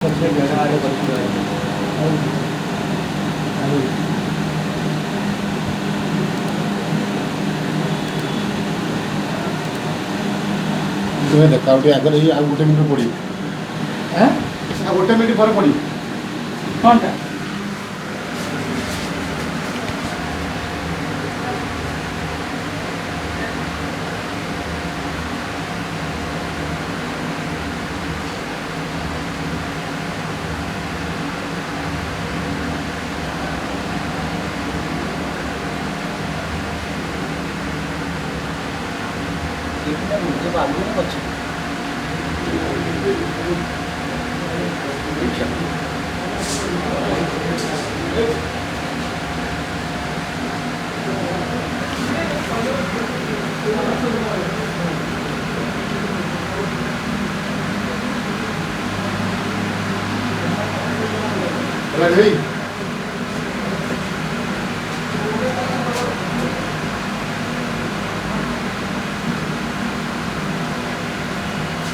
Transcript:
ଦେଖା ଆଉ ଟିକେ ଆଗରେ ଆଉ ଗୋଟେ ମିନିଟ୍ ପଡ଼ି ଆଉ ଗୋଟେ ମିନିଟ୍ ପରେ ପଡ଼ି କ'ଣଟା मुझे मालूम है बच्चे Olha aí.